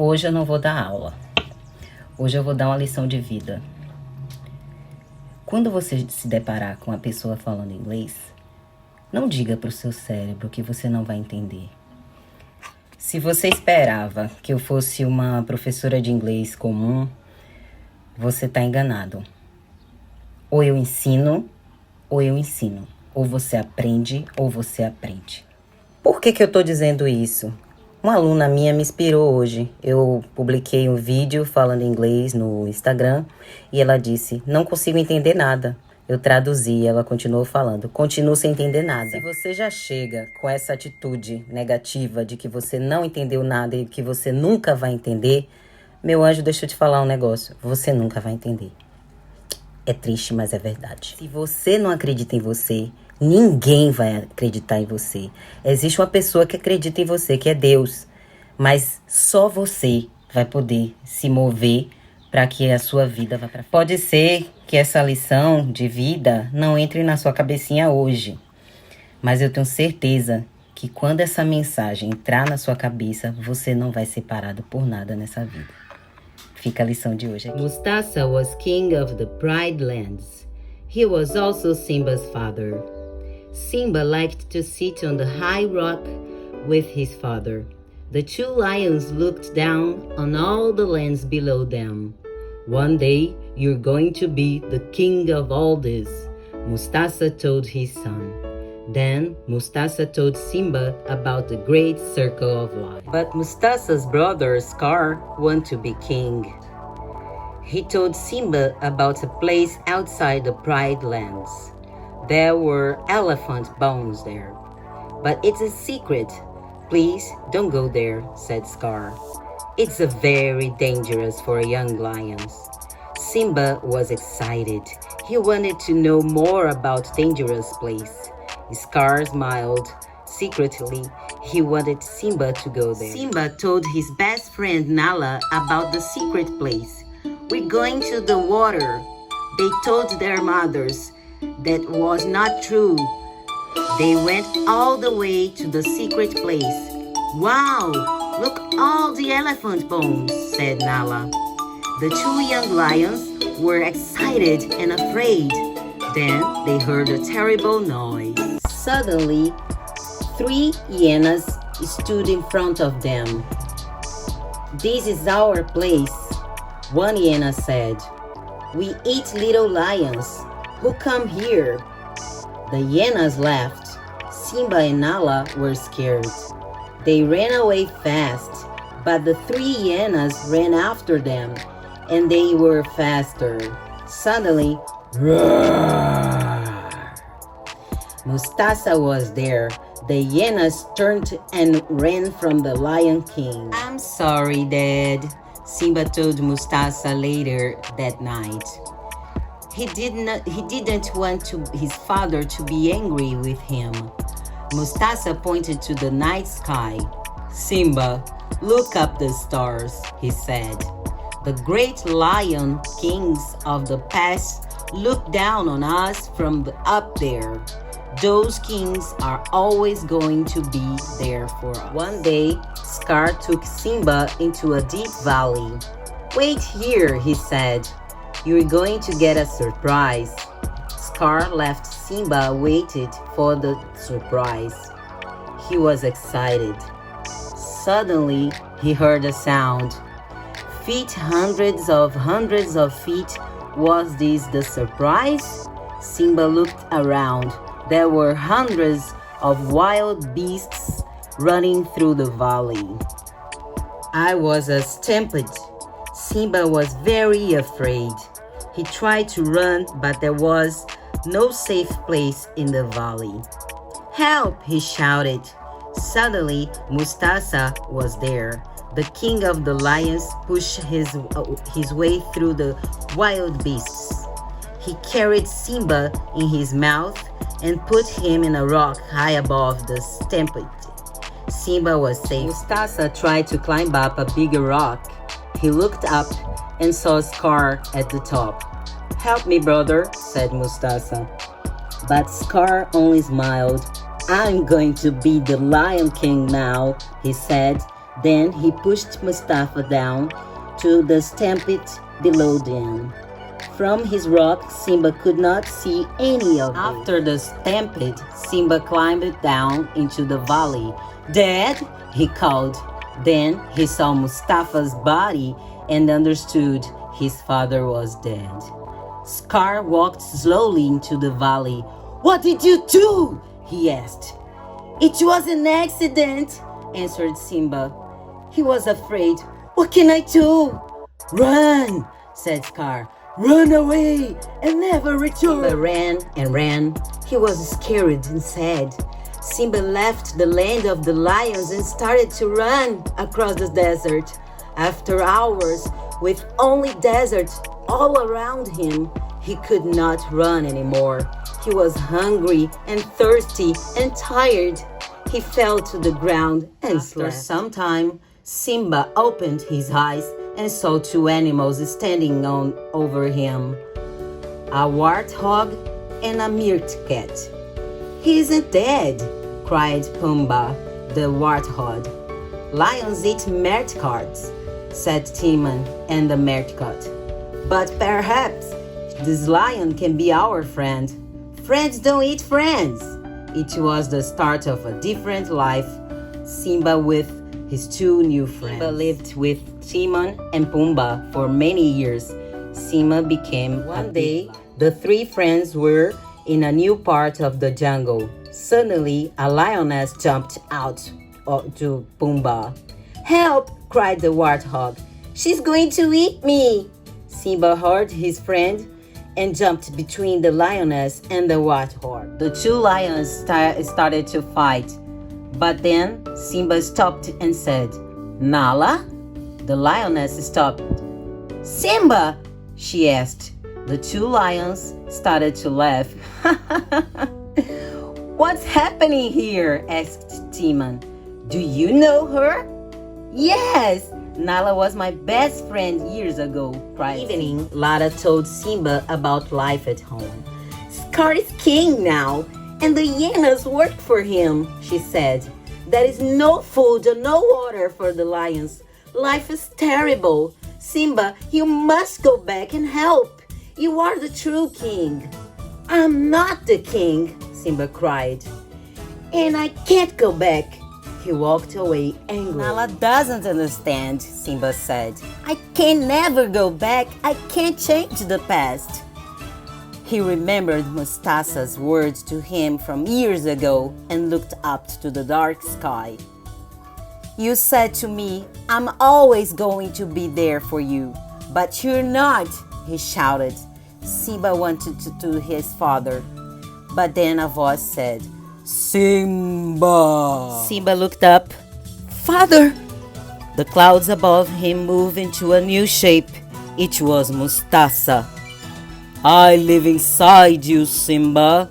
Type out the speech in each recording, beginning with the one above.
Hoje eu não vou dar aula. Hoje eu vou dar uma lição de vida. Quando você se deparar com uma pessoa falando inglês, não diga para o seu cérebro que você não vai entender. Se você esperava que eu fosse uma professora de inglês comum, você está enganado. Ou eu ensino, ou eu ensino. Ou você aprende, ou você aprende. Por que eu estou dizendo isso? Uma aluna minha me inspirou hoje. Eu publiquei um vídeo falando inglês no Instagram e ela disse, não consigo entender nada. Eu traduzi e ela continuou falando, continuo sem entender nada. Se você já chega com essa atitude negativa de que você não entendeu nada e que você nunca vai entender, meu anjo, deixa eu te falar um negócio, você nunca vai entender. É triste, mas é verdade. Se você não acredita em você, ninguém vai acreditar em você. Existe uma pessoa que acredita em você, que é Deus. Mas só você vai poder se mover para que a sua vida vá para frente. Pode ser que essa lição de vida não entre na sua cabecinha hoje. Mas eu tenho certeza que quando essa mensagem entrar na sua cabeça, você não vai ser parado por nada nessa vida. Fica a lição de hoje aqui. Mustasa was king of the Pride Lands. He was also Simba's father. Simba liked to sit on the high rock with his father. The two lions looked down on all the lands below them. One day, you're going to be the king of all this, Mustasa told his son. Then, Mustasa told Simba about the great circle of life. But Mustasa's brother Scar wanted to be king. He told Simba about a place outside the Pride Lands. There were elephant bones there. But it's a secret. Please don't go there, said Scar. It's very dangerous for young lions. Simba was excited. He wanted to know more about dangerous place. Scar smiled. Secretly, he wanted Simba to go there. Simba told his best friend Nala about the secret place. We're going to the water. They told their mothers. That was not true. They went all the way to the secret place. Wow, look all the elephant bones, said Nala. The two young lions were excited and afraid. Then they heard a terrible noise. Suddenly, 3 hyenas stood in front of them. This is our place, one hyena said. We eat little lions. Who come here? The hyenas laughed. Simba and Nala were scared. They ran away fast, but the 3 hyenas ran after them, and they were faster. Suddenly, roar! Mustasa was there. The hyenas turned and ran from the Lion King. I'm sorry, Dad, Simba told Mustasa later that night. He didn't want his father to be angry with him. Mustasa pointed to the night sky. Simba, look up the stars, he said. The great lion kings of the past look down on us from up there. Those kings are always going to be there for us. One day, Scar took Simba into a deep valley. Wait here, he said. You're going to get a surprise. Scar left Simba waited for the surprise. He was excited. Suddenly, he heard a sound. Feet, hundreds of feet. Was this the surprise? Simba looked around. There were hundreds of wild beasts running through the valley. I was stampeded. Simba was very afraid. He tried to run, but there was no safe place in the valley. Help, he shouted. Suddenly, Mustasa was there. The king of the lions pushed his way through the wild beasts. He carried Simba in his mouth and put him in a rock high above the stampede. Simba was safe. Mustasa tried to climb up a bigger rock. He looked up and saw Scar at the top. Help me, brother, said Mustasa. But Scar only smiled. I'm going to be the Lion King now, he said. Then he pushed Mustafa down to the stampede below them. From his rock, Simba could not see any of it. After the stampede, Simba climbed down into the valley. "Dad," he called. Then he saw Mustafa's body and understood his father was dead. Scar walked slowly into the valley. "What did you do?" he asked. "It was an accident," answered Simba. He was afraid. "What can I do?" "Run," said Scar. "Run away and never return." Simba ran and ran. He was scared and sad. Simba left the land of the lions and started to run across the desert. After hours, with only desert all around him, he could not run anymore. He was hungry and thirsty and tired. He fell to the ground and slept. After some time, Simba opened his eyes and saw two animals standing over him, a warthog and a meerkat. "He isn't dead," cried Pumbaa, the warthog. "Lions eat meerkats," said Timon and the meerkat. "But perhaps this lion can be our friend. Friends don't eat friends." It was the start of a different life. Simba with his two new friends. Simba lived with Timon and Pumbaa for many years. Simba became one day. The three friends were in a new part of the jungle. Suddenly, a lioness jumped out to Pumbaa. "Help!" cried the warthog. "She's going to eat me!" Simba heard his friend and jumped between the lioness and the warthog. The two lions started to fight. But then Simba stopped and said, "Nala?" The lioness stopped. "Simba?" she asked. The two lions started to laugh. "What's happening here?" asked Timon. "Do you know her?" "Yes, Nala was my best friend years ago," cried Evening, Lara told Simba about life at home. "Scar is king now, and the hyenas work for him," she said. "There is no food or no water for the lions. Life is terrible. Simba, you must go back and help. You are the true king." "I'm not the king," Simba cried. "And I can't go back." He walked away angry. "Nala doesn't understand," Simba said. "I can never go back. I can't change the past." He remembered Mustasa's words to him from years ago and looked up to the dark sky. "You said to me, I'm always going to be there for you, but you're not," he shouted. Simba wanted to do his father, but then a voice said, "Simba!" Simba looked up. "Father!" The clouds above him moved into a new shape. It was Mustasa. "I live inside you, Simba,"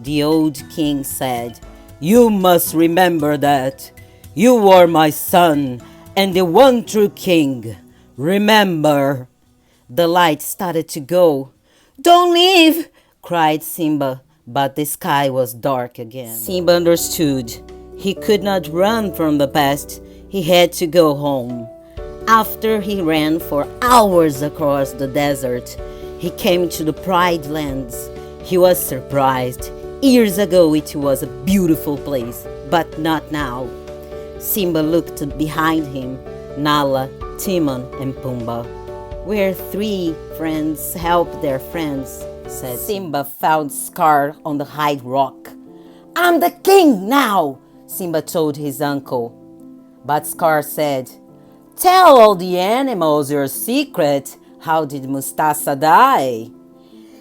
the old king said. "You must remember that. You are my son and the one true king. Remember." The light started to go. "Don't leave!" cried Simba, but the sky was dark again. Simba understood. He could not run from the past. He had to go home. After he ran for hours across the desert, he came to the Pride Lands. He was surprised. Years ago it was a beautiful place, but not now. Simba looked behind him. Nala, Timon, and Pumbaa, where three friends helped their friends, said Simba found Scar on the high rock. "I'm the king now," Simba told his uncle. But Scar said, "Tell all the animals your secret. How did Mustasa die?"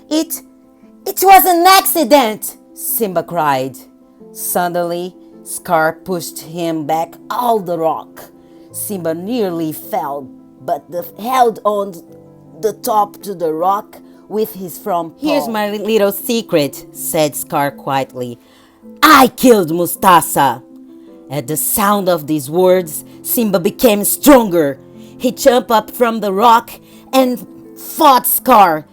It was an accident," Simba cried. Suddenly, Scar pushed him back all the rock. Simba nearly fell, but held on the top to the rock with his front paw. "Here's my little secret," said Scar quietly. "I killed Mustasa." At the sound of these words, Simba became stronger. He jumped up from the rock and fought Scar.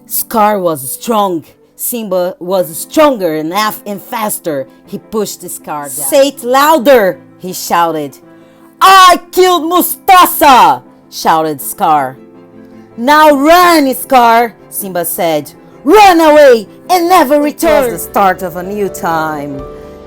Scar was strong. Simba was stronger and faster. He pushed Scar down. "Say it louder," he shouted. I killed Mustasa! Shouted Scar. Now run, Scar, Simba said. Run away and never return. It was the start of a new time.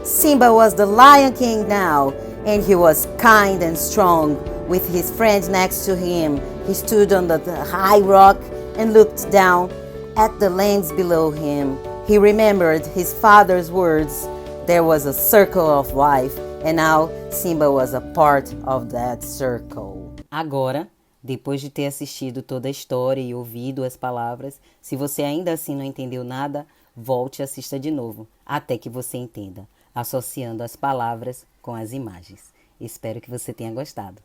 Simba was the Lion King now, and he was kind and strong. With his friends next to him, he stood on the high rock and looked down at the lands below him. He remembered his father's words. There was a circle of life, and now Simba was a part of that circle. Agora, depois de ter assistido toda a história e ouvido as palavras, se você ainda assim não entendeu nada, volte e assista de novo, até que você entenda, associando as palavras com as imagens. Espero que você tenha gostado.